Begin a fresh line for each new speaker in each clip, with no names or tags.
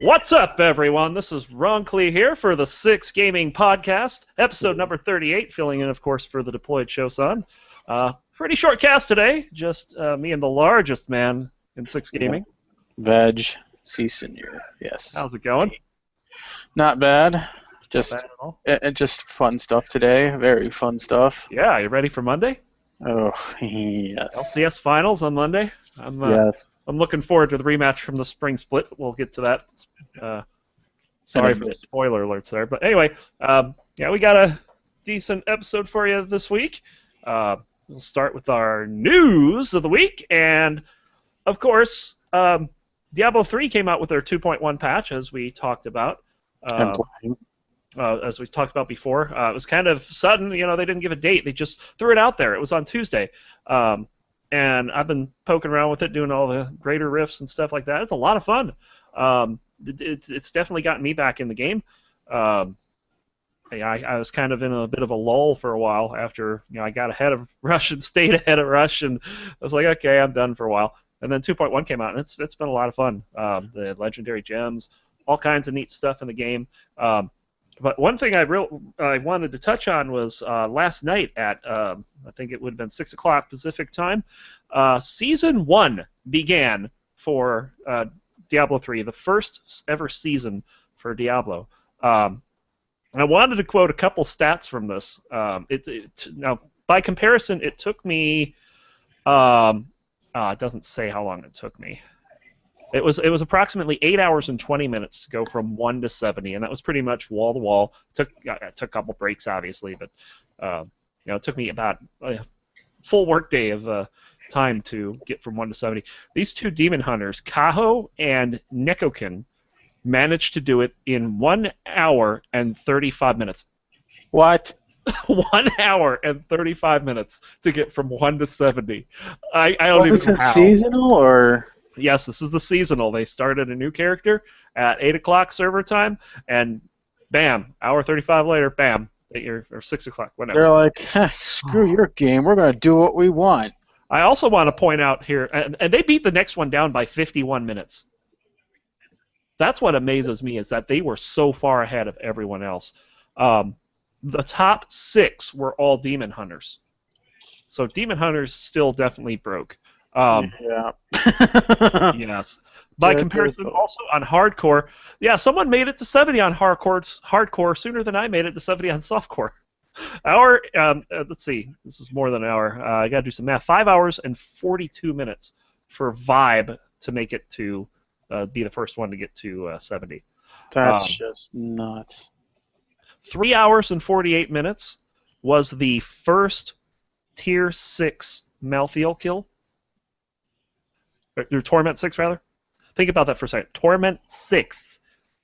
What's up, everyone? This is Ron Klee here for the Six Gaming Podcast, episode number 38, filling in, of course, for the Deployed Shosan. Pretty short cast today, just me and the largest man in Six Gaming.
Veg, C Senior, yes.
How's it going?
Not bad. Just,
Not bad at all.
just fun stuff today. Very fun stuff.
Yeah, you ready for Monday?
Oh, yes.
LCS Finals on Monday.
Yes.
I'm looking forward to the rematch from the spring split. We'll get to that. Sorry for the spoiler alerts there. But anyway, we got a decent episode for you this week. We'll start with our news of the week. And, of course, Diablo 3 came out with their 2.1 patch, as we talked about. As we talked about before. It was kind of sudden. They didn't give a date. They just threw it out there. It was on Tuesday. And I've been poking around with it, doing all the greater rifts and stuff like that. It's a lot of fun. It's definitely gotten me back in the game. I was kind of in a bit of a lull for a while after I got ahead of Rush and stayed ahead of Rush, and I was like, okay, I'm done for a while. And then 2.1 came out, and it's been a lot of fun. The legendary gems, all kinds of neat stuff in the game. But one thing I wanted to touch on was last night at, I think it would have been 6 o'clock Pacific time, Season 1 began for Diablo 3, the first ever season for Diablo. I wanted to quote a couple stats from this. Now, by comparison, it took me, it doesn't say how long it took me. It was approximately 8 hours and 20 minutes to go from 1 to 70, and that was pretty much wall to wall. It took a couple breaks, obviously, but it took me about a full workday of time to get from 1 to 70. These two demon hunters, Kaho and Nekokin, managed to do it in 1 hour and 35 minutes.
What?
1 hour and 35 minutes to get from 1 to 70. I don't even know how.
Seasonal or?
Yes, this is the seasonal. They started a new character at 8 o'clock server time, and bam, hour 35 later, bam, or 6 o'clock, whatever.
They're like, screw your game. We're going to do what we want.
I also want to point out here, and they beat the next one down by 51 minutes. That's what amazes me, is that they were so far ahead of everyone else. The top 6 were all demon hunters. So demon hunters still definitely broke.
Yeah.
Yes. By comparison, also on hardcore, someone made it to 70 on hardcore sooner than I made it to 70 on softcore. Let's see, this was more than an hour. I got to do some math. 5 hours and 42 minutes for Vibe to make it to be the first one to get to 70.
That's just nuts.
3 hours and 48 minutes was the first tier 6 Malthael kill. Or Torment 6, rather. Think about that for a second. Torment 6,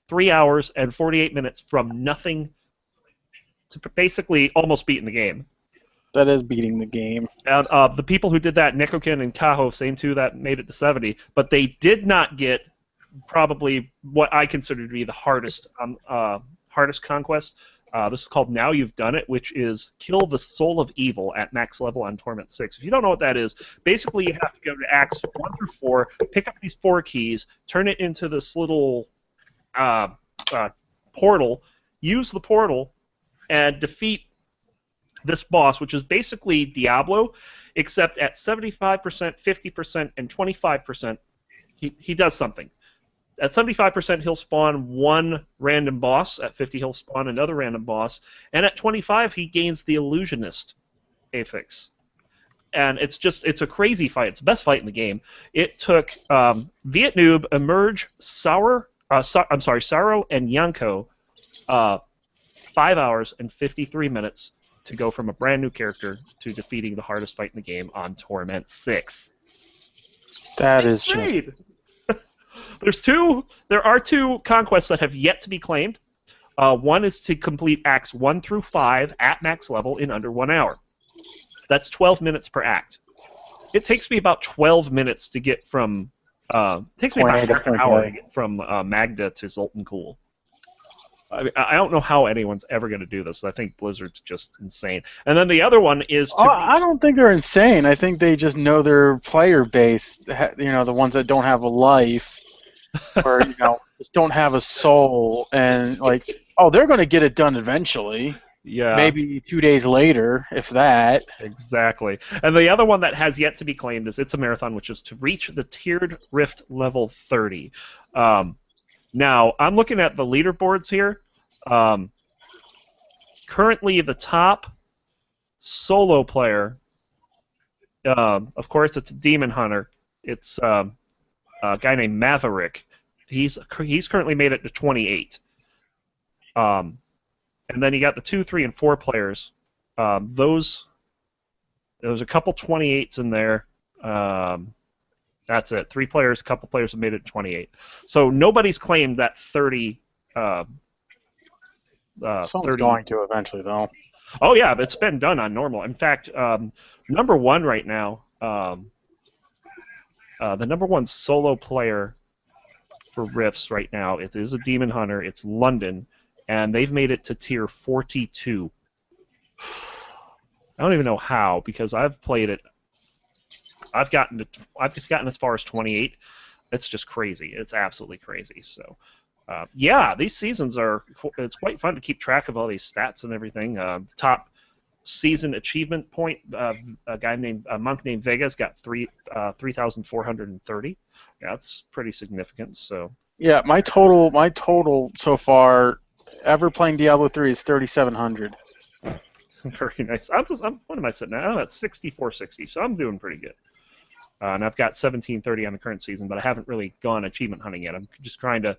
3 hours and 48 minutes from nothing to basically almost beating the game.
That is beating the game.
And the people who did that, Nekokin and Kaho, same two that made it to 70, but they did not get probably what I consider to be the hardest conquest. This is called Now You've Done It, which is kill the Soul of Evil at max level on Torment 6. If you don't know what that is, basically you have to go to Acts 1 through 4, pick up these 4 keys, turn it into this little portal, use the portal, and defeat this boss, which is basically Diablo, except at 75%, 50%, and 25%, he does something. At 75%, he'll spawn one random boss. At 50, he'll spawn another random boss. And at 25, he gains the Illusionist affix. And it's a crazy fight. It's the best fight in the game. It took Viet Noob, Emerge, Sorrow, and Yanko 5 hours and 53 minutes to go from a brand new character to defeating the hardest fight in the game on Torment 6.
That is
insane. There are 2 conquests that have yet to be claimed. One is to complete Acts 1 through 5 at max level in under 1 hour. That's 12 minutes per act. It takes me about 12 minutes to get from. Takes me about half an hour to get from Magda to Zoltan Kulle. I don't know how anyone's ever going to do this. I think Blizzard's just insane. And then the other one is to...
I don't think they're insane. I think they just know their player base, you know, the ones that don't have a life. or just don't have a soul, and like, oh, they're going to get it done eventually.
Yeah.
Maybe 2 days later, if that.
Exactly. And the other one that has yet to be claimed is It's a Marathon, which is to reach the tiered Rift level 30. Now, I'm looking at the leaderboards here. Currently, the top solo player, of course, it's Demon Hunter. It's a guy named Maverick. He's currently made it to 28. And then you got the 2, 3, and 4 players. There's a couple 28s in there. That's it. 3 players, a couple players have made it to 28. So nobody's claimed that 30.
Someone's
30.
going to eventually, though.
Oh yeah, but it's been done on normal. In fact, number 1 right now, the number 1 solo player for Rifts right now, it is a Demon Hunter. It's London. And they've made it to tier 42. I don't even know how, because I've played it. I've just gotten as far as 28. It's just crazy. It's absolutely crazy. So, yeah, these seasons it's quite fun to keep track of all these stats and everything. Top season achievement point, a monk named Vega's got 3,430. Yeah, that's pretty significant. So.
Yeah, my total so far, ever playing Diablo 3 is 3,700.
Very nice. What am I sitting at? I'm at 6,460, so I'm doing pretty good. And I've got 1,730 on the current season, but I haven't really gone achievement hunting yet. I'm just trying to.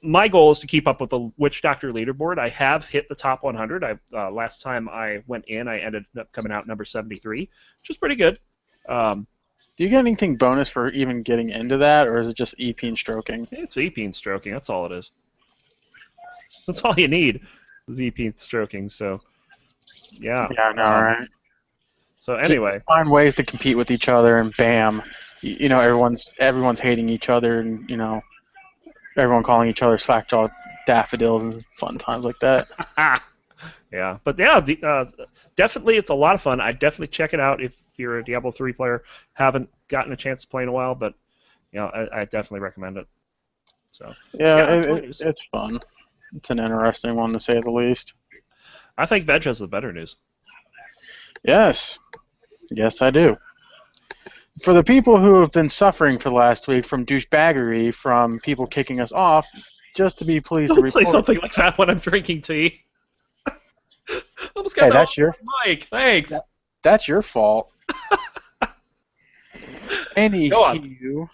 My goal is to keep up with the Witch Doctor leaderboard. I have hit the top 100. Last time I went in, I ended up coming out number 73, which is pretty good.
Do you get anything bonus for even getting into that, or is it just EP and stroking?
It's EP and stroking. That's all it is. That's all you need is EP and stroking. So, yeah.
Yeah, I know, right?
So anyway,
just find ways to compete with each other, and bam, everyone's hating each other, and everyone calling each other slackjaw daffodils and fun times like that.
Yeah, but yeah, definitely it's a lot of fun. I'd definitely check it out if you're a Diablo 3 player. Haven't gotten a chance to play in a while, but I definitely recommend it. So
it's fun. It's an interesting one, to say the least.
I think Veg has the better news.
Yes, I do. For the people who have been suffering for the last week from douchebaggery, from people kicking us off, just to be pleased to
report. Don't say something like that when I'm drinking tea. Almost got
that's your
mic. Thanks.
That's your fault. Anywho,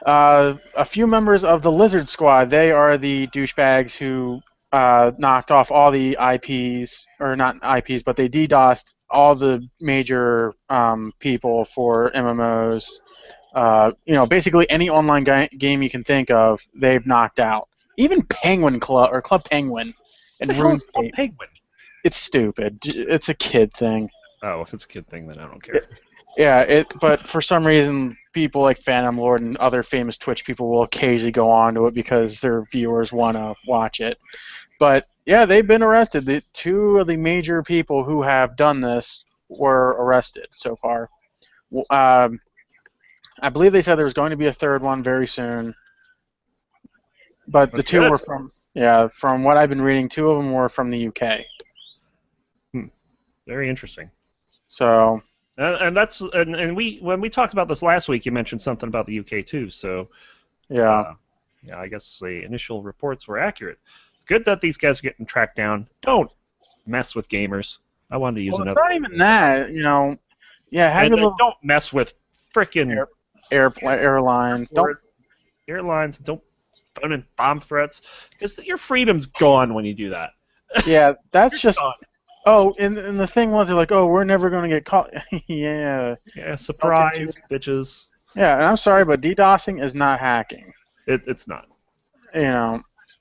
a few members of the Lizard Squad, they are the douchebags who knocked off all the IPs, or not IPs, but they DDoSed all the major people for MMOs. Basically any online game you can think of, they've knocked out. Even Penguin Club, or Club Penguin, and RuneScape.
Penguin?
It's stupid. It's a kid thing.
Oh, if it's a kid thing, then I don't care.
But for some reason, people like Phantom Lord and other famous Twitch people will occasionally go onto it because their viewers want to watch it. But yeah, they've been arrested. The 2 of the major people who have done this were arrested so far. I believe they said there was going to be a 3rd one very soon. But the 2 were from what I've been reading, 2 of them were from the UK.
Very interesting.
So.
And when we talked about this last week, you mentioned something about the UK too. So.
Yeah.
I guess the initial reports were accurate. It's good that these guys are getting tracked down. Don't mess with gamers. I wanted to use another.
It's not even that, Yeah,
don't mess with frickin'
airlines.
Airlines. Don't phone in bomb threats, because your freedom's gone when you do that.
Yeah, that's just. Gone. Oh, and the thing was, they're like, oh, we're never going to get caught. Yeah.
Yeah, surprise, bitches.
Yeah, and I'm sorry, but DDoSing is not hacking.
It's not.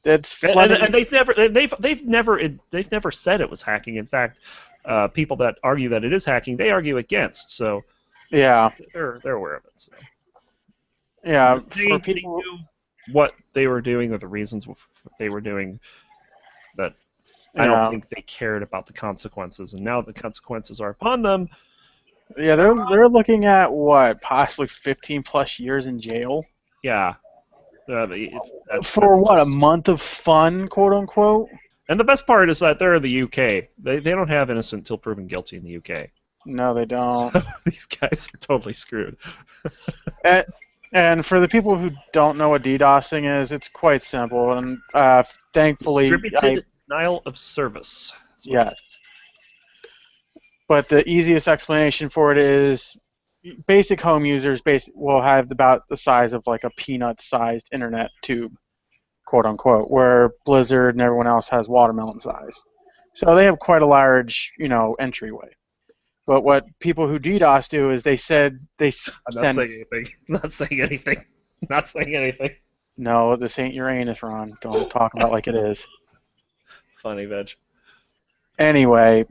It's
flooding. And they've never said it was hacking. In fact, people that argue that it is hacking, they argue against. So.
Yeah.
They're aware of it. So.
Yeah.
For people. They knew what they were doing, or the reasons they were doing that. I don't think they cared about the consequences, and now the consequences are upon them.
Yeah, they're looking at what, possibly 15 plus years in jail
Yeah, that's
for what, a
just.
month of fun, quote unquote.
And the best part is that they're in the UK. They don't have innocent till proven guilty in the UK.
No, they don't.
So these guys are totally screwed.
And, and for the people who don't know what DDoSing is, it's quite simple. And thankfully,
Distributed denial of service.
yes. But the easiest explanation for it is basic home users will have about the size of like a peanut-sized internet tube, quote unquote, where Blizzard and everyone else has watermelon size. So they have quite a large, entryway. But what people who DDoS do is they said they
I'm not
send.
saying anything. Not saying anything. Not saying anything.
No, this ain't Uranus, Ron. Don't talk about it like it is.
Funny, veg.
Anyway,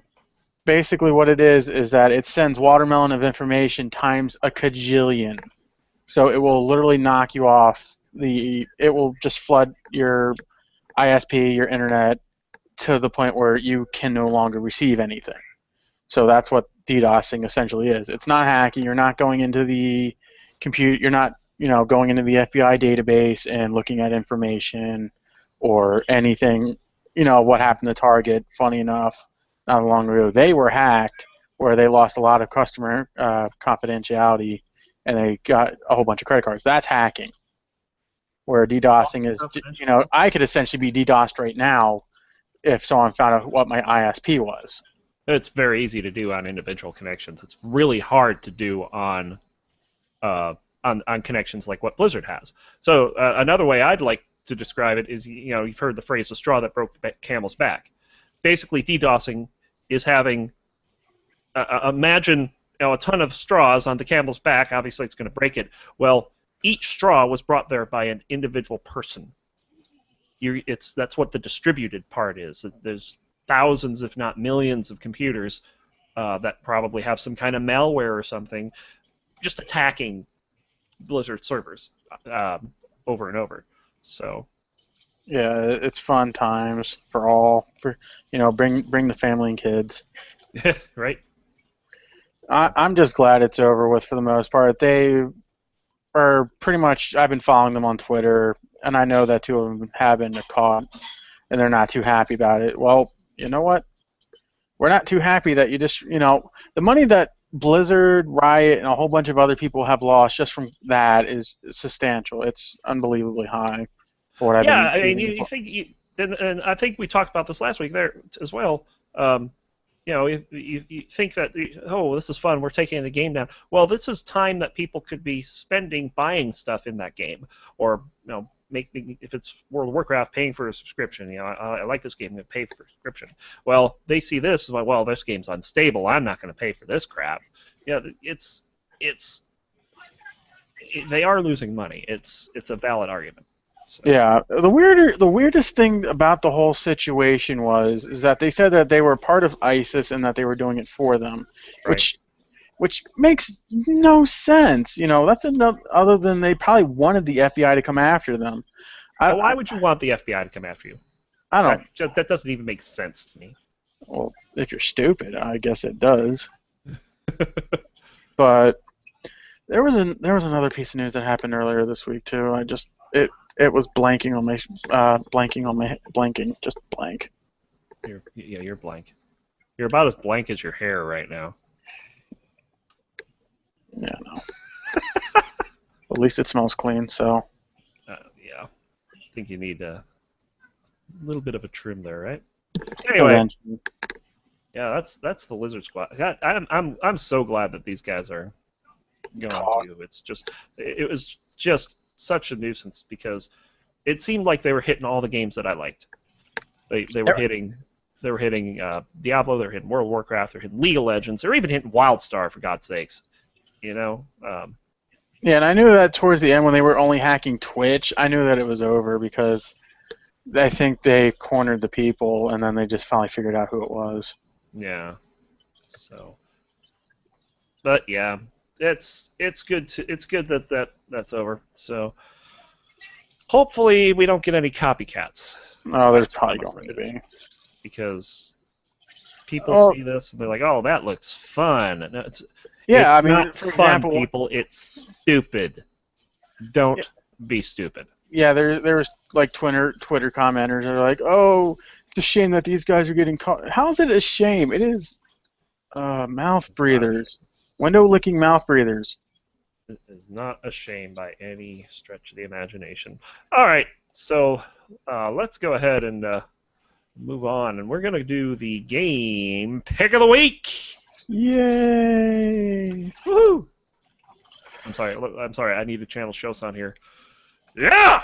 basically what it is that it sends watermelon of information times a cajillion. So it will literally knock you off it will just flood your ISP, your internet, to the point where you can no longer receive anything. So that's what DDoSing essentially is. It's not hacking. You're not going into the compute. You're not, going into the FBI database and looking at information or anything. What happened to Target? Funny enough, not long ago, they were hacked, where they lost a lot of customer confidentiality, and they got a whole bunch of credit cards. That's hacking. Where DDoSing is, I could essentially be DDoSed right now if someone found out what my ISP was.
It's very easy to do on individual connections. It's really hard to do on connections like what Blizzard has. So another way I'd like to describe it is, you've heard the phrase "the straw that broke the camel's back." Basically, DDoSing is having imagine a ton of straws on the camel's back. Obviously, it's going to break it. Well, each straw was brought there by an individual person. That's what the distributed part is. There's thousands, if not millions, of computers that probably have some kind of malware or something, just attacking Blizzard servers over and over. So.
Yeah, it's fun times for all. Bring the family and kids.
Right.
I'm just glad it's over with for the most part. They are pretty much. I've been following them on Twitter, and I know that two of them have been caught, and they're not too happy about it. Well, you know what? We're not too happy that you just, the money that Blizzard, Riot, and a whole bunch of other people have lost just from that is substantial. It's unbelievably high for what I've been.
Yeah, I mean, you think, and I think we talked about this last week there as well. If you think that, this is fun, we're taking the game down. Well, this is time that people could be spending buying stuff in that game, or if it's World of Warcraft, paying for a subscription. I like this game, I'm going to pay for a subscription. Well, they see this, like, well, this game's unstable, I'm not going to pay for this crap. They are losing money. It's a valid argument. So.
Yeah, the weirdest thing about the whole situation is that they said that they were part of ISIS and that they were doing it for them,
right.
which makes no sense. That's enough. Other than they probably wanted the FBI to come after them.
Why would you want the FBI to come after you?
I don't.
That doesn't even make sense to me.
Well, if you're stupid, I guess it does. But there was another piece of news that happened earlier this week too. It was blanking on my just blank.
You're blank. You're about as blank as your hair right now.
Yeah, no. At least it smells clean, so.
Yeah. I think you need a little bit of a trim there, right? Anyway. Yeah, that's the Lizard Squad. I'm so glad that these guys are going to. It was just such a nuisance because it seemed like they were hitting all the games that I liked. They were hitting Diablo, they were hitting World of Warcraft, they were hitting League of Legends, they were even hitting WildStar, for God's sakes.
Yeah, and I knew that towards the end when they were only hacking Twitch, I knew that it was over because I think they cornered the people and then they just finally figured out who it was.
Yeah. So. But yeah, it's good that's over. So hopefully we don't get any copycats.
Oh, there's probably going to be.
Because people
Oh,
see this and they're like, "Oh, that looks fun." No,
yeah,
it's
I mean,
not
for
fun,
example,
people. It's stupid. Don't be stupid.
yeah, there's like Twitter commenters that are like, oh, it's a shame that these guys are getting caught. How is it a shame? It is mouth breathers, window licking mouth breathers.
It is not a shame by any stretch of the imagination. All right, so let's go ahead and move on, and we're gonna do the game pick of the week.
Yay!
Woohoo! I'm sorry. I'm sorry. I need to channel Shosan here. Yeah.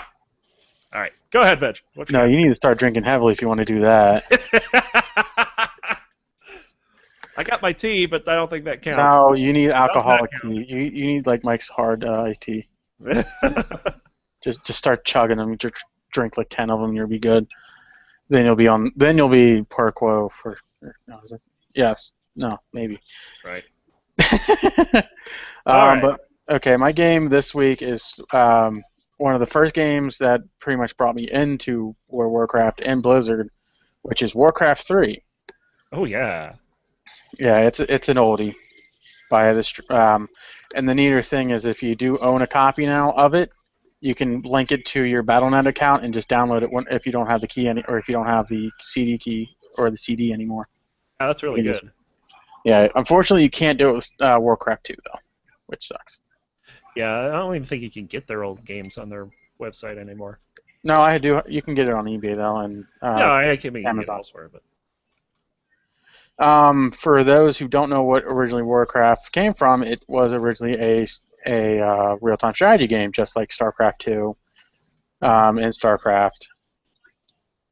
All right. Go ahead, Veg. What
No, you need to start drinking heavily if you want to do that.
I got my tea, but I don't think that counts.
No, you need alcoholic
count.
tea. You need like Mike's hard iced tea. Just start chugging them. Just drink like 10 of them, you'll be good. Then you'll be on. Then you'll be Perquo for. No, is it? Yes. No. Maybe.
Right. All right.
But okay, my game this week is one of the first games that pretty much brought me into World of Warcraft and Blizzard, which is Warcraft 3.
Oh yeah.
Yeah, it's an oldie. By this, and the neater thing is if you do own a copy now of it, you can link it to your Battle.net account and just download it if you don't have the key or if you don't have the CD key or the CD anymore.
Oh, that's really good.
Yeah, unfortunately you can't do it with Warcraft 2 though, which sucks.
Yeah, I don't even think you can get their old games on their website anymore.
No, I do. You can get it on eBay though, and
no, I can't get it
Amazon.
elsewhere, but.
For those who don't know what originally Warcraft came from, it was originally a real-time strategy game, just like StarCraft 2 and StarCraft.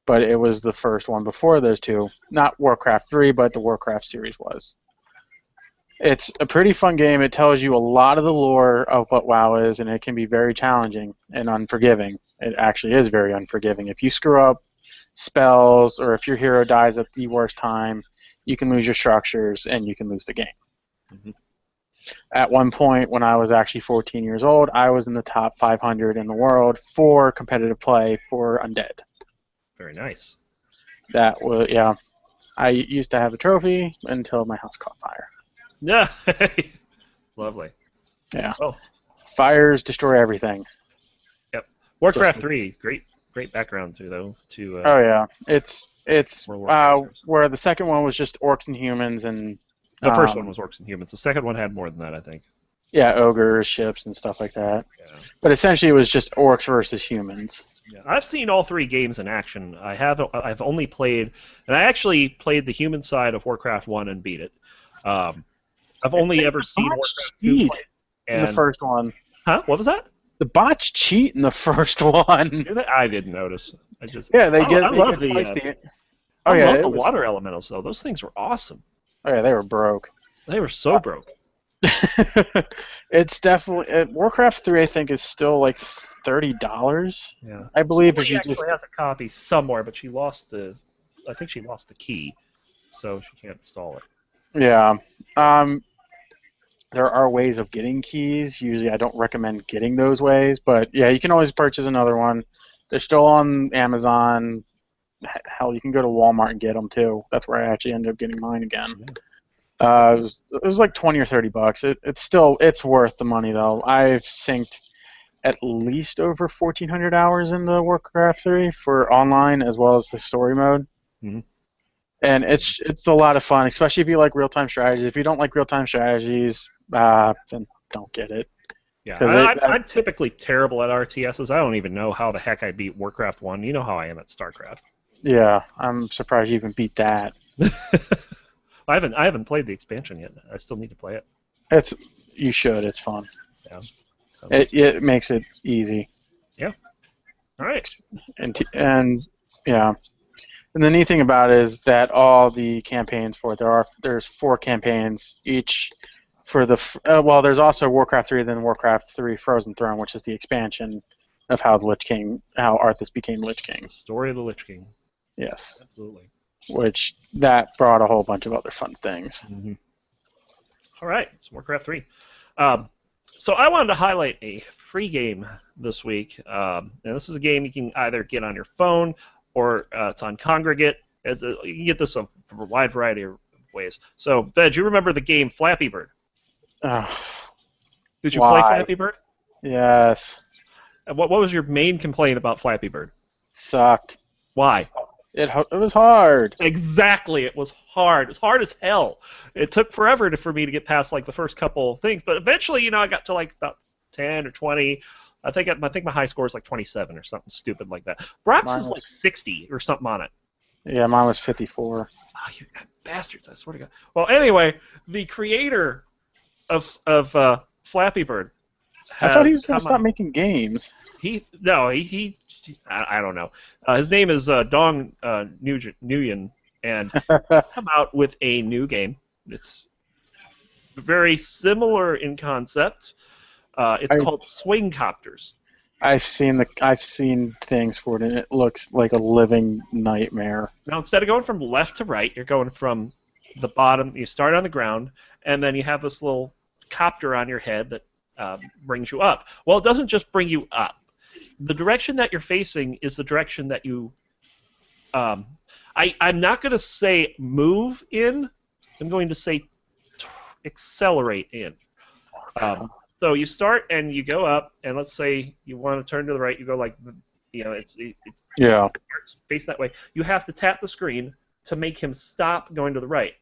But it was the first one before those two. Not Warcraft 3, but the Warcraft series was. It's a pretty fun game. It tells you a lot of the lore of what WoW is, and it can be very challenging and unforgiving. It actually is very unforgiving. If you screw up spells or if your hero dies at the worst time, you can lose your structures and you can lose the game.
Mm-hmm.
At one point, when I was actually 14 years old, I was in the top 500 in the world for competitive play for Undead.
Very nice.
That was, yeah. I used to have a trophy until my house caught fire.
Yeah. Lovely.
Yeah.
Oh.
Fires destroy everything.
Yep. Warcraft 3 is great background too, though.
Oh yeah, it's
Warcraft
where the second one was just orcs and humans, and
the first one was orcs and humans. The second one had more than that, I think.
Yeah, ogres, ships, and stuff like that.
Yeah.
But essentially, it was just orcs versus humans.
Yeah. I've seen all three games in action. I've only played, and I actually played the human side of Warcraft 1 and beat it. I've only ever seen Warcraft 2 play,
in the first one.
Huh? What was that?
The bots cheat in the first one.
I didn't notice. I
love
the water elementals though. Those things were awesome.
Oh yeah, they were broke.
They were so broke.
It's definitely Warcraft 3. I think is still like $30.
Yeah,
I believe
Somebody actually has a copy somewhere, but she lost the. I think she lost the key, so she can't install it.
Yeah. There are ways of getting keys. Usually I don't recommend getting those ways, but yeah, you can always purchase another one. They're still on Amazon. Hell, you can go to Walmart and get them too. That's where I actually ended up getting mine again. It was like $20 or $30. It's worth the money though. I've synced at least over 1,400 hours in the Warcraft 3 for online as well as the story mode.
Mm-hmm.
And it's a lot of fun, especially if you like real-time strategies. If you don't like real-time strategies, then don't get it.
Yeah, I'm typically terrible at RTSs. I don't even know how the heck I beat Warcraft 1. You know how I am at StarCraft.
Yeah, I'm surprised you even beat that.
I haven't played the expansion yet. I still need to play it.
You should. It's fun.
Yeah. So.
It makes it easy.
Yeah. All right.
And yeah. And the neat thing about it is that all the campaigns for it, there's 4 campaigns each for the there's also Warcraft 3, then Warcraft 3 Frozen Throne, which is the expansion of how Arthas became Lich King.
The story of the Lich King.
Yes.
Absolutely.
Which that brought a whole bunch of other fun things.
Mm-hmm. All right, it's Warcraft 3. So I wanted to highlight a free game this week, and this is a game you can either get on your phone or it's on Kongregate. You can get this from a wide variety of ways. So, Ben, do you remember the game Flappy Bird?
Ugh,
Did you play
why?
Flappy Bird?
Yes.
And what was your main complaint about Flappy Bird?
Sucked.
Why?
It was hard.
Exactly. It was hard. It was hard as hell. It took forever for me to get past like the first couple of things, but eventually, I got to like about 10 or 20. I think my high score is like 27 or something stupid like that. Brock's is like 60 or something on it.
Yeah, mine was 54.
Oh, you bastards! I swear to God. Well, anyway, the creator of Flappy Bird
I thought he was going to stop making games.
He I don't know. His name is Dong Nguyen, and come out with a new game. It's very similar in concept. It's called Swing Copters.
I've seen things for it, and it looks like a living nightmare.
Now, instead of going from left to right, you're going from the bottom. You start on the ground, and then you have this little copter on your head that brings you up. Well, it doesn't just bring you up. The direction that you're facing is the direction that you. I'm not going to say move in. I'm going to say accelerate in. So you start and you go up, and let's say you want to turn to the right. You go like, it's facing that way. You have to tap the screen to make him stop going to the right,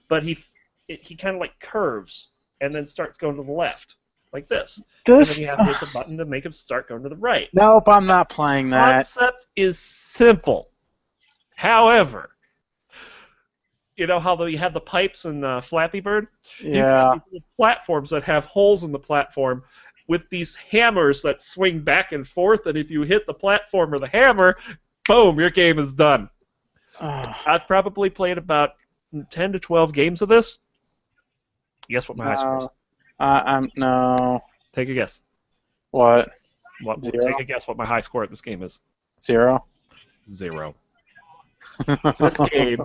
but he kind of like curves and then starts going to the left like this. And then you have to hit the button to make him start going to the right.
Nope, I'm not playing that.
The concept is simple. However, you know how you have the pipes in Flappy Bird?
Yeah.
You have these platforms that have holes in the platform with these hammers that swing back and forth, and if you hit the platform or the hammer, boom, your game is done. I've probably played about 10 to 12 games of this. Guess what my high score is?
No.
Take a guess.
What?
Take a guess what my high score at this game is.
0?
0. This game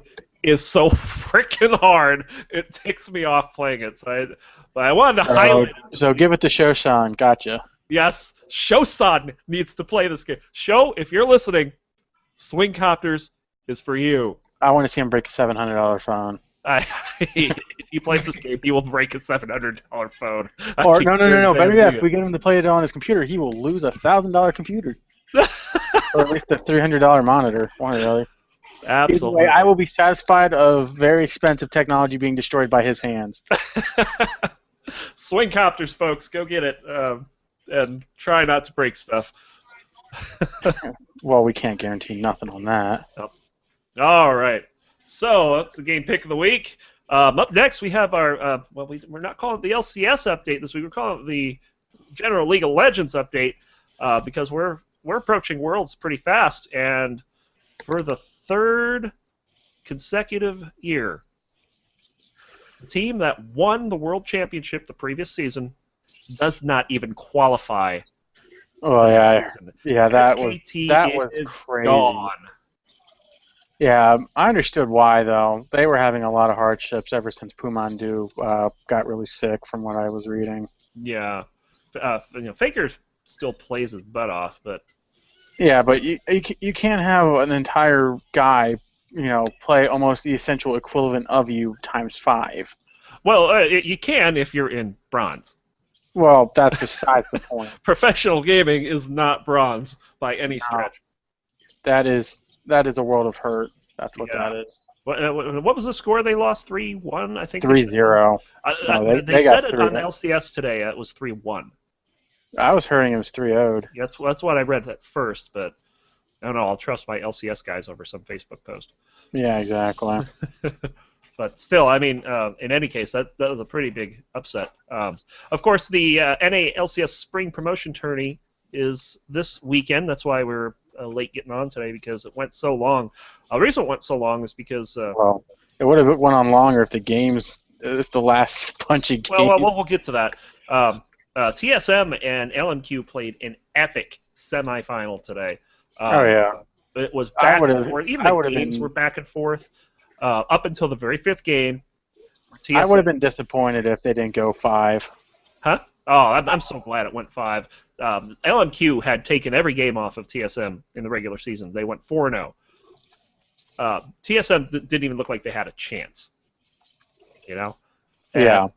is so freaking hard, it takes me off playing it. So I wanted to highlight it.
So give it to Shoshan. Gotcha.
Yes, Shosan needs to play this game. Sho, if you're listening, Swing Copters is for you.
I want to see him break a $700 phone.
If he plays this game, he will break a $700 phone.
Or no. Better yet, if we get him to play it on his computer, he will lose a $1,000 computer. Or at least a $300 monitor. One or the other.
Absolutely.
Either way, I will be satisfied of very expensive technology being destroyed by his hands.
Swing Copters, folks, go get it, and try not to break stuff.
Well, we can't guarantee nothing on that.
Oh. All right. So that's the game pick of the week. Up next, we have our we're not calling it the LCS update this week. We're calling it the General League of Legends update because we're approaching Worlds pretty fast, and for the third consecutive year, the team that won the World Championship the previous season does not even qualify.
Oh yeah, that was crazy.
Gone.
Yeah, I understood why though. They were having a lot of hardships ever since Pumandu got really sick, from what I was reading.
Yeah, Faker still plays his butt off, but.
Yeah, but you can't have an entire guy, play almost the essential equivalent of you times 5.
Well, you can if you're in bronze.
Well, that's besides the point.
Professional gaming is not bronze by any stretch.
That is a world of hurt. That's what that is.
What was the score they lost? 3-1, I think.
3-0.
They said it on LCS today. It was 3-1.
I was hearing it was 3-0'd.
Yeah, that's what I read at first, but I don't know. I'll trust my LCS guys over some Facebook post.
Yeah, exactly.
But still, I mean, in any case, that was a pretty big upset. Of course, the NA LCS Spring Promotion Tourney is this weekend. That's why we're late getting on today, because it went so long. The reason it went so long is because...
well, it would have went on longer if the last bunch of games...
Well, we'll get to that. TSM and LMQ played an epic semifinal today. It was back and forth. Even the games were back and forth up until the very 5th game.
I would have been disappointed if they didn't go 5.
Huh? Oh, I'm so glad it went 5. LMQ had taken every game off of TSM in the regular season. They went 4-0. TSM didn't even look like they had a chance. you know. And
Yeah.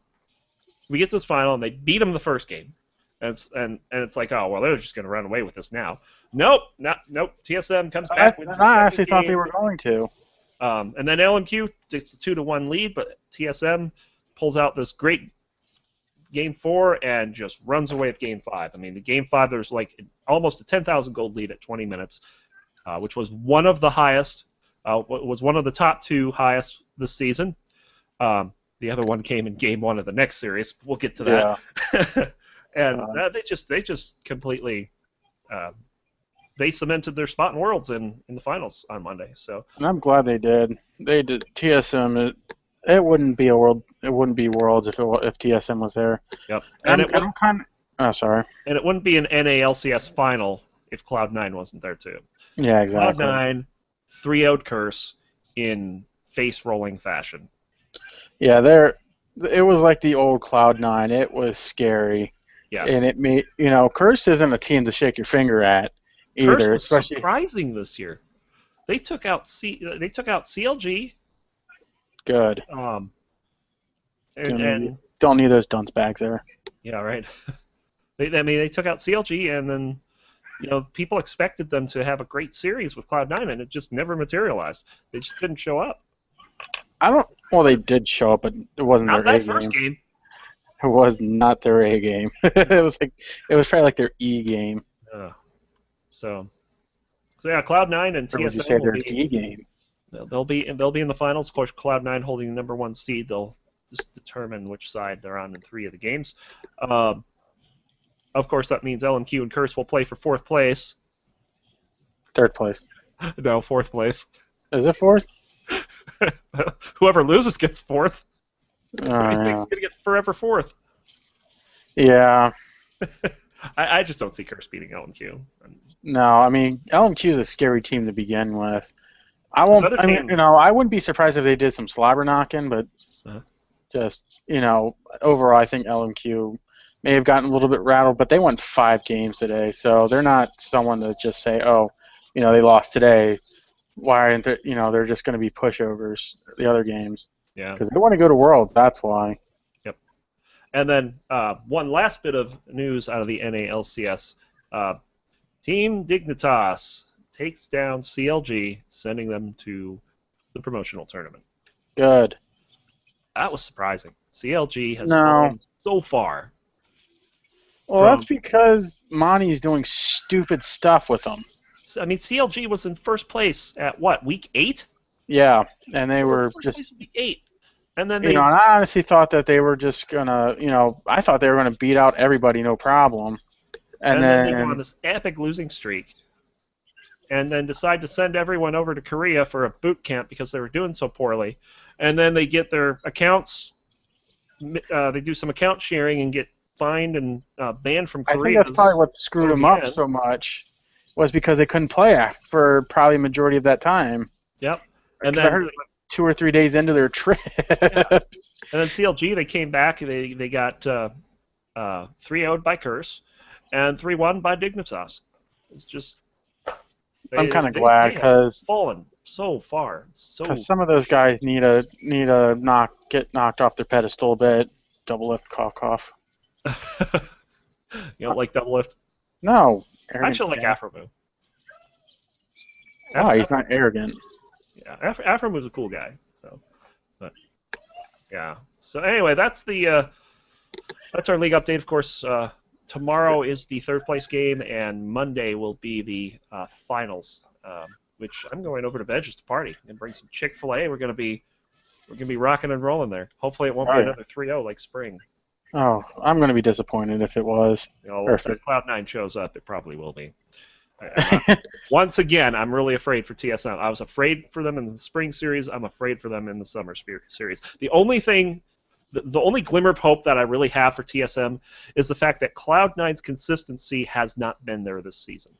we get to this final, and they beat them the first game, and it's like, oh well, they're just going to run away with this now. Nope. TSM comes back, wins the
I
second
actually thought they
game.
were going to.
And then LMQ takes a 2-1 lead, but TSM pulls out this great Game 4 and just runs away with Game 5. I mean, the Game 5, there's like almost a 10,000 gold lead at 20 minutes, which was one of the highest, was one of the top 2 highest this season. The other one came in Game 1 of the next series. We'll get to that. And they just completely they cemented their spot in Worlds in the finals on Monday. So,
and I'm glad they did. They did. TSM. It wouldn't be a world. It wouldn't be Worlds if TSM was there.
Yep.
And I'm kind of. Oh, sorry.
And it wouldn't be an NALCS final if Cloud9 wasn't there too.
Yeah, exactly.
Cloud9 3-0'd Curse in face-rolling fashion.
Yeah, it was like the old Cloud9. It was scary.
Yes.
And it made, Curse isn't a team to shake your finger at either.
Curse was
especially
surprising this year. They took out CLG.
Good.
And
don't need those dunce bags there.
Yeah, right. They took out CLG, and then people expected them to have a great series with Cloud9, and it just never materialized. They just didn't show up.
Well, they did show up, but it wasn't
Not
their A
that first game.
It was not their A game. it was probably like their E game.
So yeah, Cloud9 and TSM will be
E game.
They'll be in the finals. Of course, Cloud9 holding the #1 seed. They'll just determine which side they're on in 3 of the games. Of course, that means LMQ and Curse will play for 4th place.
3rd place.
No, 4th place.
Is it 4th?
Whoever loses gets 4th.
Yeah.
He's going to get forever 4th.
Yeah.
I just don't see Curse beating LMQ.
No, I mean LMQ is a scary team to begin with. I wouldn't be surprised if they did some slobber knocking, but just overall, I think LMQ may have gotten a little bit rattled, but they won 5 games today, so they're not someone to just say, they lost today. Why aren't they? They're just going to be pushovers the other games.
Yeah.
Because they want to go to Worlds. That's why.
Yep. And then one last bit of news out of the NALCS: Team Dignitas takes down CLG, sending them to the promotional tournament.
Good.
That was surprising. CLG has fallen so far.
Well, that's because Monty's doing stupid stuff with them.
I mean, CLG was in first place at what, week 8?
Yeah, and they were just
week 8, and then
and I honestly thought that they were just gonna, I thought they were gonna beat out everybody, no problem. And then
they go on this epic losing streak, and then decide to send everyone over to Korea for a boot camp because they were doing so poorly, and then they get their accounts, they do some account sharing and get fined and banned from Korea.
I think that's probably what screwed them up so much, was because they couldn't play for probably a majority of that time.
Yep. And
then I heard 2 or 3 days into their trip.
Yeah. And then CLG, they came back. They got 3-0'd by Curse and 3-1 by Dignitas. It's just
I'm kind of glad because
fallen so far.
Some of those guys need to get knocked off their pedestal a bit. Double lift, cough, cough.
You don't like double lift?
No.
I actually like Afromu.
Oh, he's not arrogant.
Yeah, Afromu's a cool guy. But yeah. So anyway, that's our league update. Of course, tomorrow is the 3rd place game, and Monday will be the finals. Which I'm going over to Vegas to party and bring some Chick-fil-A. We're gonna be rocking and rolling there. Hopefully, it won't be another 3-0 like spring.
Oh, I'm going to be disappointed if it was.
If Cloud9 shows up, it probably will be. Once again, I'm really afraid for TSM. I was afraid for them in the spring series. I'm afraid for them in the summer series. The only glimmer of hope that I really have for TSM is the fact that Cloud9's consistency has not been there this season.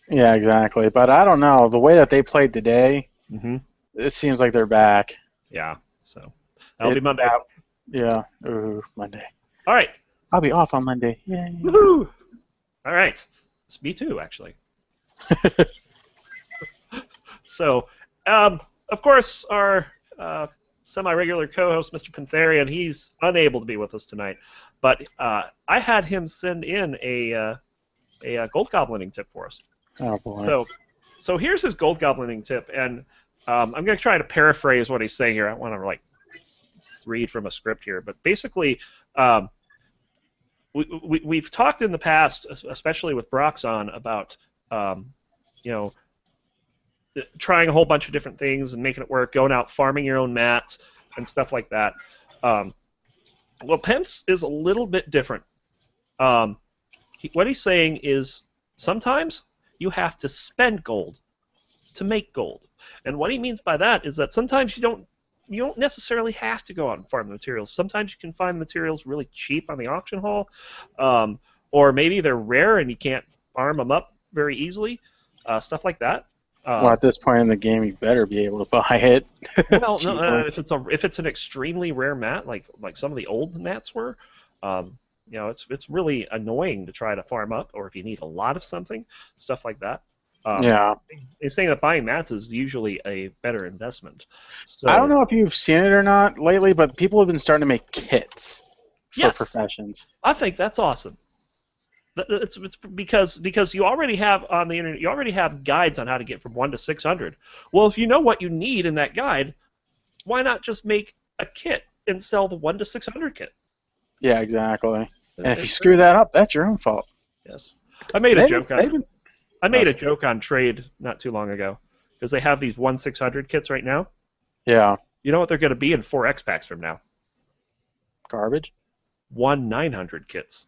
Yeah, exactly. But I don't know. The way that they played today, it seems like they're back.
Yeah, so that'll be Monday.
Yeah, Monday.
All right.
I'll be off on Monday. Yay.
Woohoo! All right. It's me too, actually. So, of course, our semi-regular co-host, Mr. Pantherian. He's unable to be with us tonight, but I had him send in a gold goblining tip for us.
Oh boy.
So here's his gold goblining tip, and I'm going to try to paraphrase what he's saying here. I want to read from a script here, but basically, we've talked in the past, especially with Broxon, about trying a whole bunch of different things and making it work, going out farming your own mats and stuff like that. Well, Pence is a little bit different. What he's saying is sometimes you have to spend gold to make gold, and what he means by that is that sometimes you don't necessarily have to go out and farm the materials. Sometimes you can find materials really cheap on the auction hall, or maybe they're rare and you can't farm them up very easily, stuff like that.
Well, at this point in the game, you better be able to buy it.
Well, no, if it's an extremely rare mat, like some of the old mats were, it's really annoying to try to farm up, or if you need a lot of something, stuff like that.
Yeah.
He's saying that buying mats is usually a better investment. So,
I don't know if you've seen it or not lately, but people have been starting to make kits for professions.
I think that's awesome. It's because you already have on the internet, you already have guides on how to get from 1 to 600. Well, if you know what you need in that guide, why not just make a kit and sell the 1 to 600 kit?
Yeah, exactly. And if you screw that up, that's your own fault.
Yes. I made a joke on Trade not too long ago, because they have these 1/600 kits right now.
Yeah.
You know what they're going to be in 4X packs from now?
Garbage?
1/900 kits.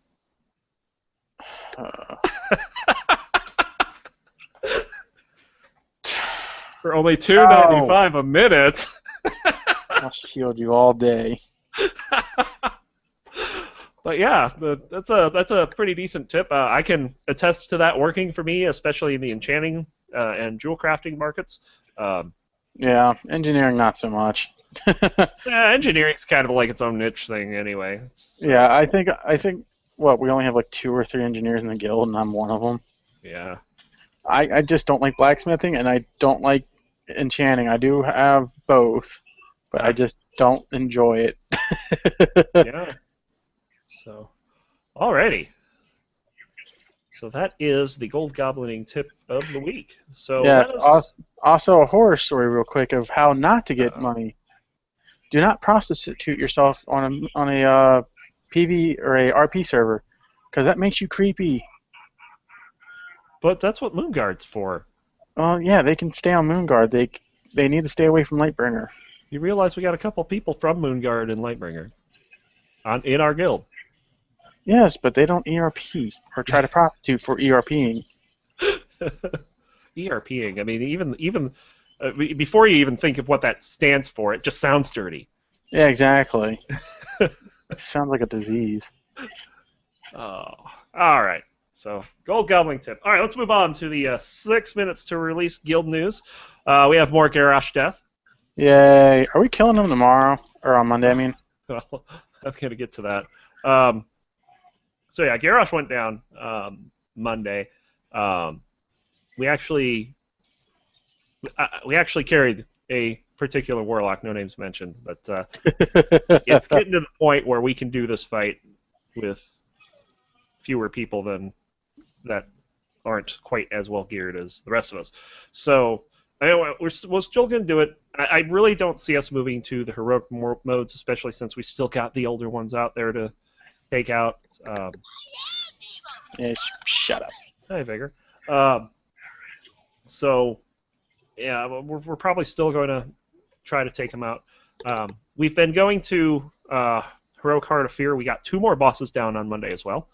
For only $2.95 a minute.
I'll shield you all day.
But yeah, that's a pretty decent tip. I can attest to that working for me, especially in the enchanting and jewel crafting markets.
Yeah, engineering not so much.
Engineering's kind of like its own niche thing anyway.
Yeah, I think what, we only have like 2 or 3 engineers in the guild, and I'm one of them.
Yeah.
I just don't like blacksmithing, and I don't like enchanting. I do have both, but I just don't enjoy it.
Yeah. So, alrighty. So that is the gold goblining tip of the week. So
yeah. Also a horror story, real quick, of how not to get money. Do not prostitute yourself on a PV or a RP server, because that makes you creepy.
But that's what Moonguard's for.
Well, yeah, they can stay on Moonguard. They need to stay away from Lightbringer.
You realize we got a couple people from Moonguard and Lightbringer in our guild.
Yes, but they don't ERP or try to prostitute for ERPing.
ERPing. I mean, even before you even think of what that stands for, it just sounds dirty.
Yeah, exactly. It sounds like a disease.
Oh, all right. So, gold goblin tip. All right, let's move on to the 6 minutes to release guild news. We have more Garrosh death.
Yay. Are we killing them tomorrow? Or on Monday, I mean?
Well, I'm going to get to that. So, yeah, Garrosh went down Monday. We actually carried a particular warlock, no names mentioned, but it's getting to the point where we can do this fight with fewer people than that aren't quite as well geared as the rest of us. So anyway, we're still going to do it. I really don't see us moving to the heroic modes, especially since we still got the older ones out there to take out.
Yeah, shut up.
Hi, Vigor. So, yeah, we're probably still going to try to take them out. We've been going to Heroic Heart of Fear. We got 2 more bosses down on Monday as well.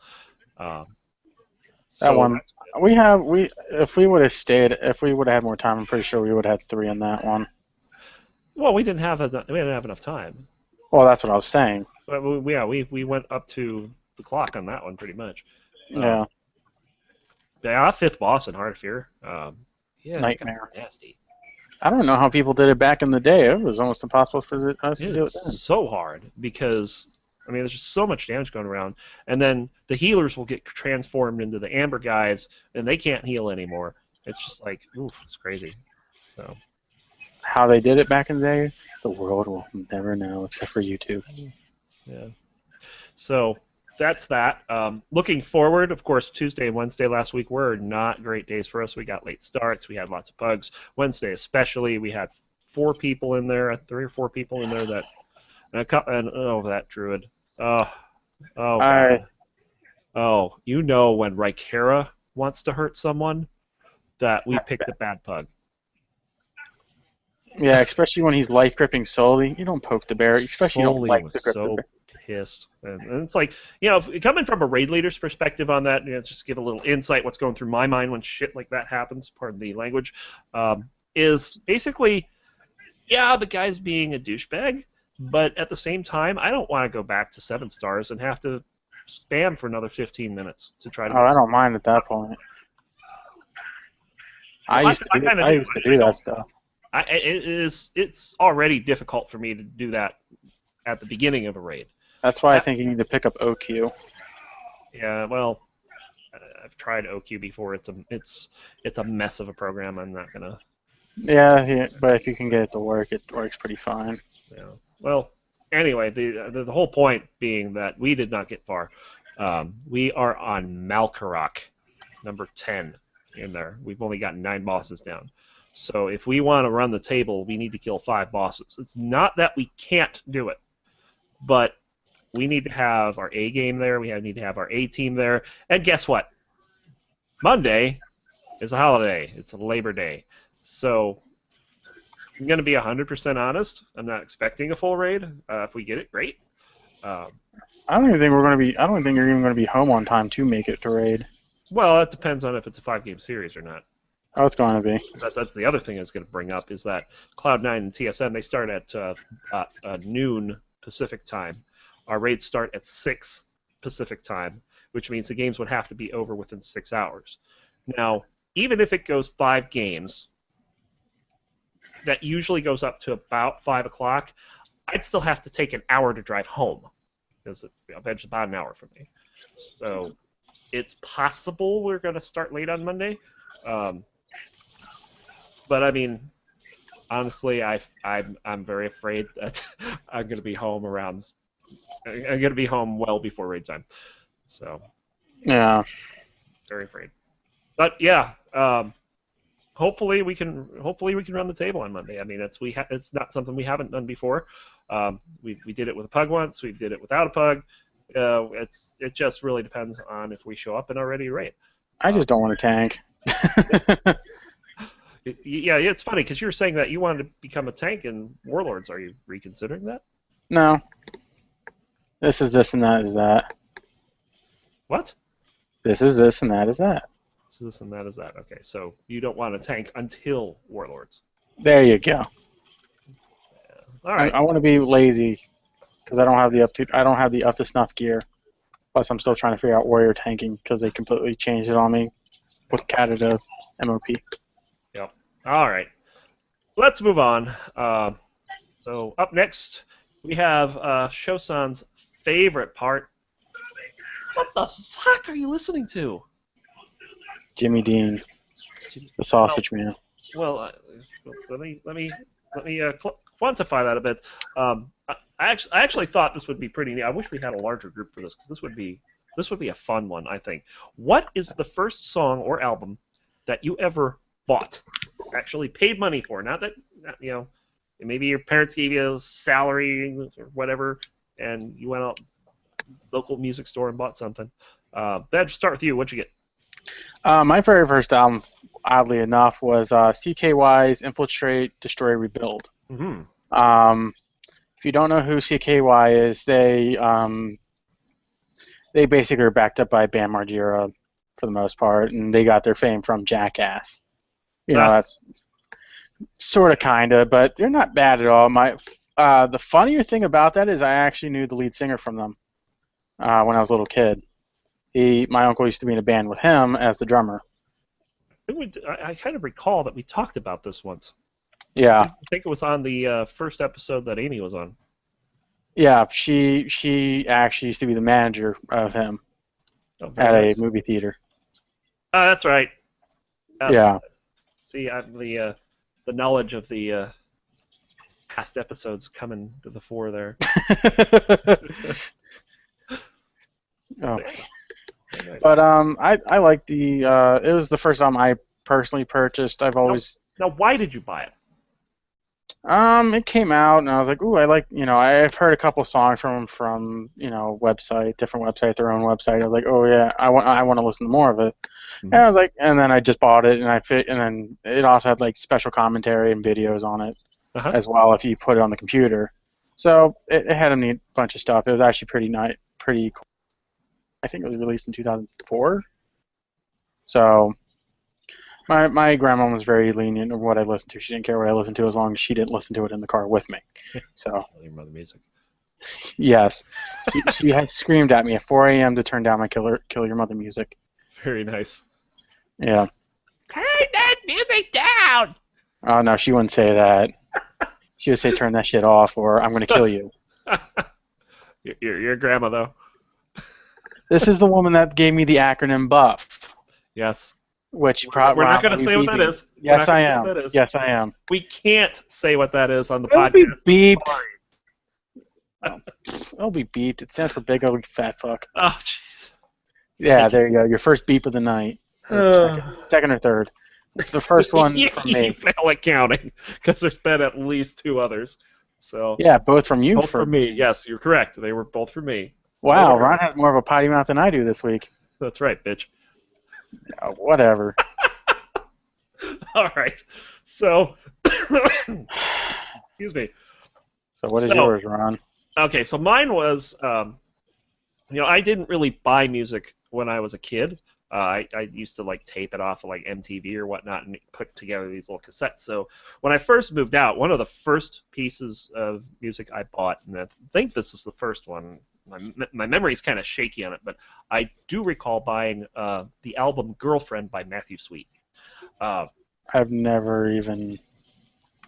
That one. If we would have had more time, I'm pretty sure we would have had 3 in that one.
Well, we didn't have enough time.
Well, that's what I was saying.
But we went up to the clock on that one pretty much.
Yeah.
Yeah, 5th boss in Heart of Fear. Yeah,
nightmare.
Nasty.
I don't know how people did it back in the day. It was almost impossible for us to do it then.
It's so hard because, I mean, there's just so much damage going around. And then the healers will get transformed into the Amber guys, and they can't heal anymore. It's just like, oof, it's crazy. So,
how they did it back in the day, the world will never know, except for YouTube.
Yeah. So that's that. Looking forward, of course, Tuesday and Wednesday last week were not great days for us. We got late starts. We had lots of bugs. Wednesday especially, we had 4 people in there, 3 or 4 people in there that, that Druid. Oh, oh
I
God. Oh, you know when Rykera wants to hurt someone, that we picked a bad pug.
Yeah, especially when he's life gripping solely. You don't poke the bear, especially you don't
Foley
like
was
to grip the
so
bear.
pissed, and it's like, coming from a raid leader's perspective on that, just give a little insight what's going through my mind when shit like that happens. Pardon the language. Is basically, yeah, the guy's being a douchebag, but at the same time, I don't want to go back to 7 stars and have to spam for another 15 minutes to try to.
Oh, I don't mind at that point. I used to do that stuff.
It's already difficult for me to do that at the beginning of a raid.
That's why I think you need to pick up OQ.
Yeah, well, I've tried OQ before. It's a mess of a program. I'm not gonna.
Yeah, but if you can get it to work, it works pretty fine.
Yeah. Well, anyway, the whole point being that we did not get far. We are on Malkarok, number 10 in there. We've only got 9 bosses down. So if we want to run the table, we need to kill 5 bosses. It's not that we can't do it, but we need to have our A game there. We need to have our A team there. And guess what? Monday is a holiday. It's a Labor Day. So I'm going to be 100% honest. I'm not expecting a full raid. If we get it, great.
I don't even think we're going to be. I don't think you're even going to be home on time to make it to raid.
Well, it depends on if it's a 5-game series or not.
Oh, it's going to be.
That's the other thing I was going to bring up is that Cloud9 and TSM, they start at noon Pacific time. Our raids start at 6 Pacific time, which means the games would have to be over within 6 hours. Now, even if it goes 5 games, that usually goes up to about 5 o'clock, I'd still have to take an hour to drive home, because it's about an hour from me. So it's possible we're going to start late on Monday. But I mean, honestly, I'm very afraid that I'm going to be home around. I'm going to be home well before raid time. So
yeah,
very afraid. But yeah, hopefully we can run the table on Monday. I mean, it's not something we haven't done before. We did it with a pug once. We did it without a pug. It just really depends on if we show up and are ready to raid.
I just don't want to tank.
Yeah, it's funny because you were saying that you wanted to become a tank in Warlords. Are you reconsidering that?
No. This is this and that is that.
What?
This is this and that is that.
So this and that is that. Okay, so you don't want to tank until Warlords.
There you go.
Yeah. All right.
I want to be lazy because I don't have the up to snuff gear. Plus, I'm still trying to figure out warrior tanking because they completely changed it on me with Canada MOP.
Yep. All right. Let's move on. So up next, we have Shosan's favorite part. What the fuck are you listening to?
Jimmy Dean, the Sausage Man.
Well, let me quantify that a bit. I actually thought this would be pretty neat. I wish we had a larger group for this because this would be a fun one. I think. What is the first song or album that you ever bought? Actually paid money for, not maybe your parents gave you a salary or whatever, and you went out local music store and bought something. Dad, start with you. What'd you get?
My very first album, oddly enough, was CKY's Infiltrate, Destroy, Rebuild.
Mm-hmm.
If you don't know who CKY is, they basically are backed up by Bam Margera for the most part, and they got their fame from Jackass. That's sort of, kind of, but they're not bad at all. The funnier thing about that is I actually knew the lead singer from them when I was a little kid. My uncle used to be in a band with him as the drummer.
I kind of recall that we talked about this once.
Yeah.
I think it was on the first episode that Amy was on.
Yeah, she actually used to be the manager of him at a movie theater.
That's right.
Yeah.
See, I'm the knowledge of the past episodes coming to the fore there.
Oh.
Very nice.
But I like the it was the first album I personally purchased. I've always
Now, why did you buy it?
it came out and I was like, ooh, I like, I've heard a couple songs from different website, their own website. I was like, oh yeah, I want to listen to more of it.
Mhm.
And I was like, and then I just bought it and then it also had like special commentary and videos on it
Uh-huh.
as well if you put it on the computer. So it had a neat bunch of stuff. It was actually pretty cool. I think it was released in 2004. So my grandma was very lenient of what I listened to. She didn't care what I listened to as long as she didn't listen to it in the car with me. So
Your mother music.
yes, she had screamed at me at 4 a.m. to turn down my Kill Your Mother music.
Very nice.
Yeah.
Turn that music down.
Oh no, she wouldn't say that. She would say, "Turn that shit off, or I'm going to kill you."
Your grandma, though.
This is the woman that gave me the acronym BUFF,
Yes.
which
We're not going to say what that is.
Yes, I am. Yes, I am.
We can't say what that is on the
It'll be
podcast.
beeped.
Sorry.
It'll be beeped. It stands for big ugly fat fuck.
Oh, jeez.
Yeah, there you go. Your first beep of the night. Second or third. It's the first one from me.
You fail at counting because there's been at least 2 others. So
Yeah, both from you.
both from me. Yes, you're correct. They were both from me.
Wow, Ron has more of a potty mouth than I do this week.
That's right, bitch.
Whatever.
All right. So, excuse me.
So what is yours, Ron?
Okay, so mine was, I didn't really buy music when I was a kid. I used to like tape it off of like MTV or whatnot and put together these little cassettes. So when I first moved out, one of the first pieces of music I bought, and I think this is the first one. My memory's kind of shaky on it, but I do recall buying the album "Girlfriend" by Matthew Sweet.
I've never even.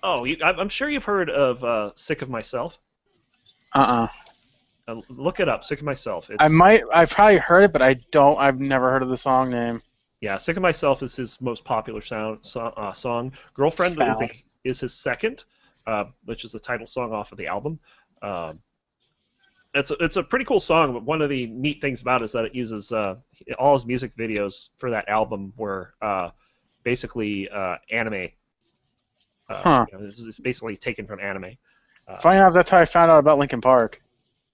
Oh, I'm sure you've heard of "Sick of Myself." Look it up, "Sick of Myself."
I've probably heard it, but I've never heard of the song name.
Yeah, "Sick of Myself" is his most popular song. "Girlfriend" is his second, which is the title song off of the album. It's a pretty cool song, but one of the neat things about it is that it uses all his music videos for that album were basically anime. It's basically taken from anime.
Funny enough, that's how I found out about Linkin Park.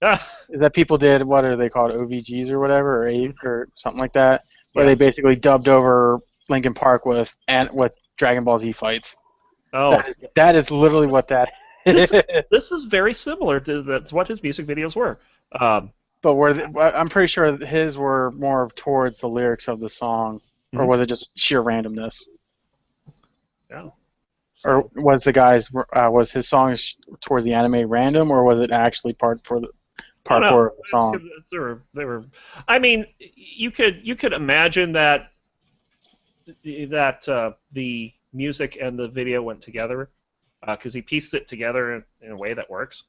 Ah,
Is that people did, what are they called, OVGs or whatever, or something like that, where they basically dubbed over Linkin Park with Dragon Ball Z fights.
oh,
That is literally what that is.
this is very similar to that's what his music videos were.
But I'm pretty sure his were more towards the lyrics of the song, or was it just sheer randomness?
Yeah.
Or was his songs towards the anime random, or was it actually part for the song?
They were. I mean, you could imagine that the music and the video went together because he pieced it together in a way that works.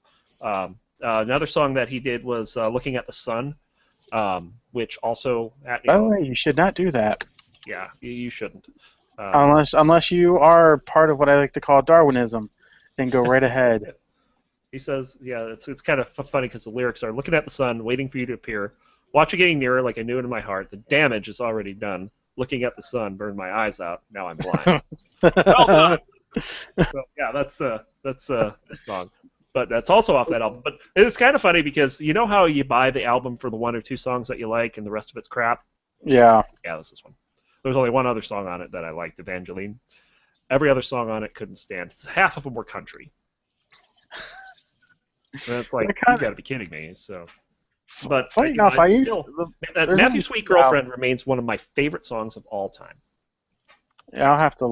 Another song that he did was "Looking at the Sun," which also.
By the way, you should not do that.
Yeah, you shouldn't.
Unless you are part of what I like to call Darwinism, then go right ahead.
He says, yeah, it's kind of funny because the lyrics are looking at the sun, waiting for you to appear, watch it getting nearer like I knew it in my heart. The damage is already done. Looking at the sun burned my eyes out. Now I'm blind. Well done. So yeah, that's that song. But that's also off that album. But it's kind of funny because you know how you buy the album for the 1 or 2 songs that you like and the rest of it's crap?
Yeah.
Yeah, this is one. There's only one other song on it that I liked, Evangeline. Every other song on it couldn't stand. Half of them were country. And it's like, you gotta be kidding me. So, but
funny enough,
Matthew Sweet "Girlfriend" remains one of my favorite songs of all time.
Yeah, I'll have to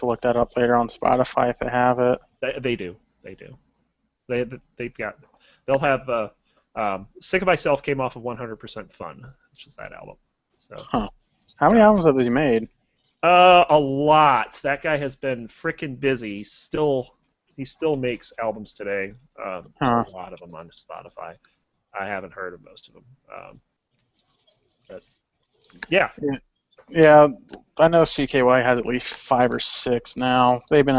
look that up later on Spotify if they have it.
They do. They'll have "Sick of Myself" came off of 100% Fun, which is that album. So.
Huh. How many albums have he made?
A lot. That guy has been frickin' busy. He still makes albums today. A lot of them on Spotify. I haven't heard of most of them. But yeah.
Yeah, I know CKY has at least 5 or 6 now. They've been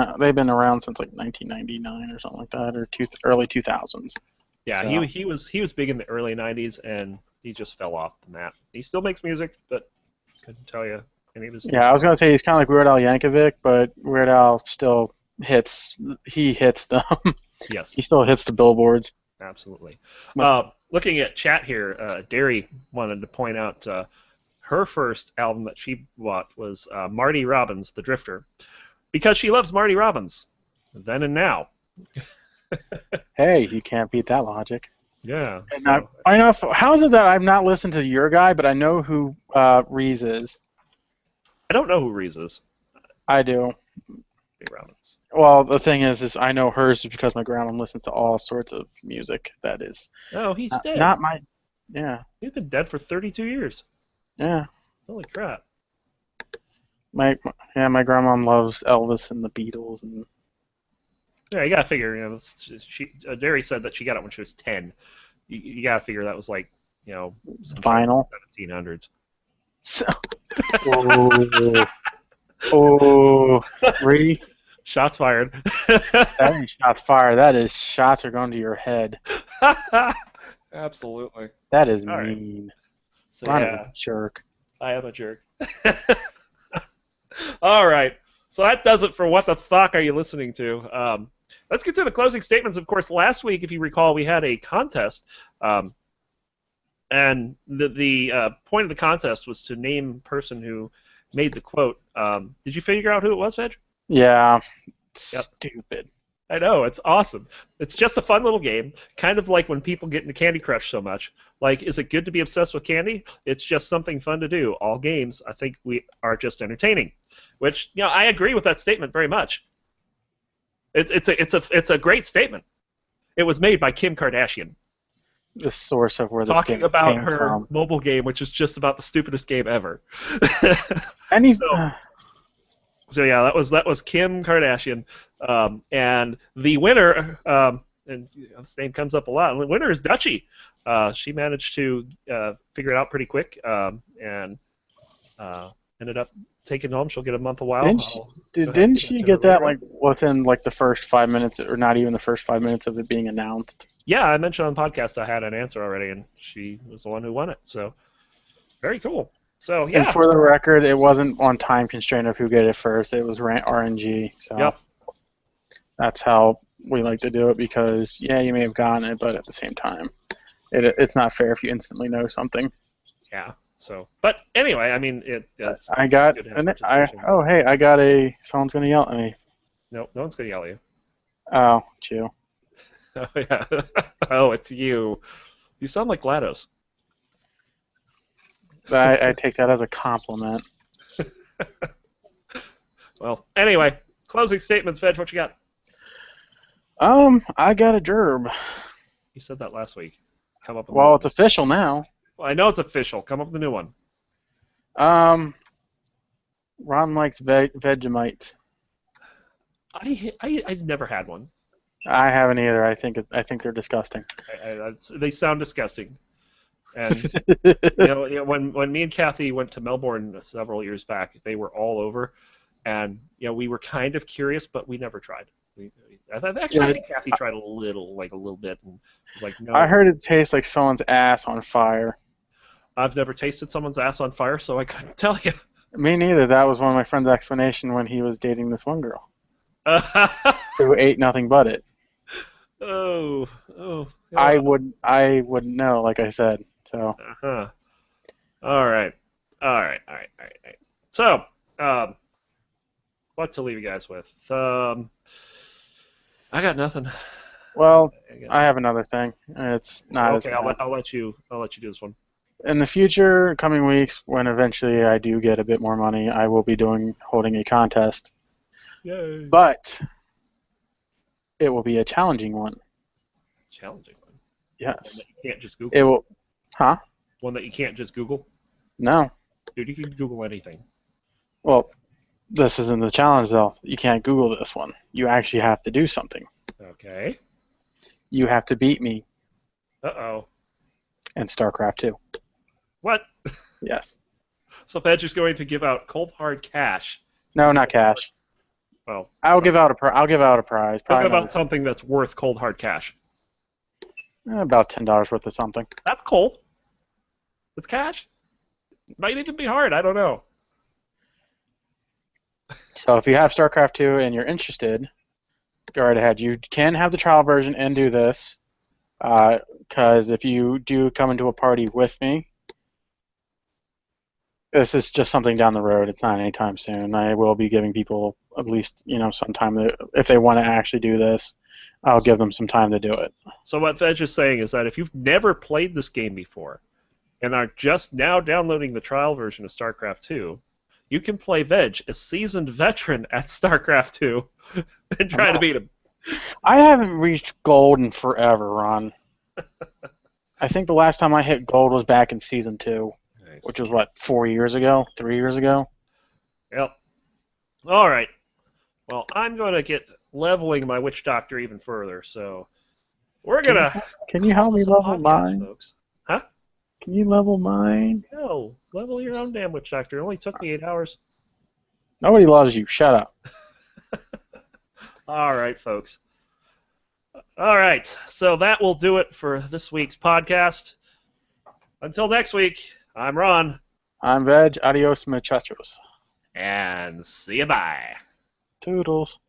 around since like 1999 or something like that, or early 2000s.
Yeah,
So
he was big in the early '90s, and he just fell off the map. He still makes music, but couldn't tell you any of his new
yeah, I was
stuff.
gonna say he's kind of like Weird Al Yankovic, but Weird Al still hits. He hits them. He
Yes,
still hits the billboards.
absolutely.
But
Looking at chat here, Derry wanted to point out her first album that she bought was Marty Robbins, The Drifter, because she loves Marty Robbins, then and now.
hey, you can't beat that logic.
Yeah,
And I,
so
I know. How is it that I've not listened to your guy, but I know who Reese is?
I don't know who Reese is.
I do.
Marty Robbins.
Well, the thing is I know hers is because my grandma listens to all sorts of music that is
Oh, he's dead.
not my. Yeah,
He's been dead for 32 years.
yeah.
Holy crap.
My grandma loves Elvis and the Beatles and
Yeah, you gotta figure. Derry said that she got it when she was 10. You gotta figure that was like, sometime in
vinyl.
the 1700s.
So, oh, oh, Reese,
Shots fired.
that ain't shots fired. That is shots are going to your head.
Absolutely.
That is
All right.
mean.
So
Ron is
yeah,
a jerk.
I am a jerk. All right. So that does it for What the Fuck Are You Listening To? Let's get to the closing statements. Of course, last week, if you recall, we had a contest. And the point of the contest was to name person who made the quote. Did you figure out who it was, Veg?
Yeah.
Yep.
Stupid.
I know, it's awesome. It's just a fun little game, kind of like when people get into Candy Crush so much. Like, is it good to be obsessed with candy? It's just something fun to do. All games, I think, we are just entertaining. Which, I agree with that statement very much. It's a great statement. It was made by Kim Kardashian,
The source of where this
talking
game
about
came
her
from.
mobile game, which is just about the stupidest game ever.
And he's
So yeah, that was Kim Kardashian, and the winner, and this name comes up a lot. And the winner is Dutchie. She managed to figure it out pretty quick, and ended up taking it home. She'll get a month a while.
didn't she get that like within like the first 5 minutes, or not even the first 5 minutes of it being announced?
Yeah, I mentioned on the podcast I had an answer already, and she was the one who won it. So very cool. So yeah.
And for the record, it wasn't on time constraint of who get it first. It was RNG. So
Yep.
That's how we like to do it, because yeah, you may have gotten it, but at the same time, it's not fair if you instantly know something.
Yeah. So, but anyway, I mean, it's
I got
good to have participation.
hey, I got a. Someone's gonna yell at me.
No one's gonna yell at you.
Oh, it's you.
Oh yeah. Oh, it's you. You sound like GLaDOS.
I take that as a compliment.
Well, anyway, closing statements, Veg. What you got?
I got a gerb.
You said that last week. Come up with
Well, it's official now.
Well, I know it's official. Come up with a new one.
Ron likes Vegemites.
I've never had one.
I haven't either. I think they're disgusting.
They sound disgusting. And when me and Kathy went to Melbourne several years back, they were all over, and we were kind of curious, but we never tried. I think Kathy tried a little bit, and was like, no.
I heard it tastes like someone's ass on fire.
I've never tasted someone's ass on fire, so I couldn't tell you.
Me neither. That was one of my friend's explanation when he was dating this one girl who ate nothing but it.
Oh.
I wouldn't know, like I said. So.
Uh-huh. All right. So, what to leave you guys with? I got nothing.
Well, I have another thing. It's not
okay. I'll let you do this one.
In the future, coming weeks, when eventually I do get a bit more money, I will be holding a contest.
Yay!
But it will be a challenging one.
Challenging one.
Yes.
One that you can't just Google.
It will. Huh?
One that you can't just Google.
No.
Dude, you can Google anything.
Well, this isn't the challenge, though. You can't Google this one. You actually have to do something.
Okay.
You have to beat me.
Uh-oh.
In StarCraft 2.
What?
Yes.
So Veg is going to give out cold hard cash.
No, not cash.
Well,
I'll give out a prize.
Talk
Probably
about something that's worth cold hard cash.
about $10 worth of something.
That's cold. It's cash. Might even be hard. I don't know.
So if you have StarCraft 2 and you're interested, go right ahead. You can have the trial version and do this, because if you do come into a party with me, this is just something down the road. It's not anytime soon. I will be giving people at least, some time if they want to actually do this, I'll give them some time to do it.
So what Veg is saying is that if you've never played this game before and are just now downloading the trial version of StarCraft 2, you can play Veg, a seasoned veteran at StarCraft 2, and try to beat him.
I haven't reached gold in forever, Ron. I think the last time I hit gold was back in Season 2, nice. Which was, 4 years ago? 3 years ago?
Yep. All right. Well, I'm going to get leveling my Witch Doctor even further, so we're going to...
Can you help me level mine?
Folks. Huh?
Can you level mine?
No. Level your own damn Witch Doctor. It only took me 8 hours.
Nobody loves you. Shut up.
All right, folks. All right, so that will do it for this week's podcast. Until next week, I'm Ron.
I'm Veg. Adios, muchachos.
And see you bye.
Toodles.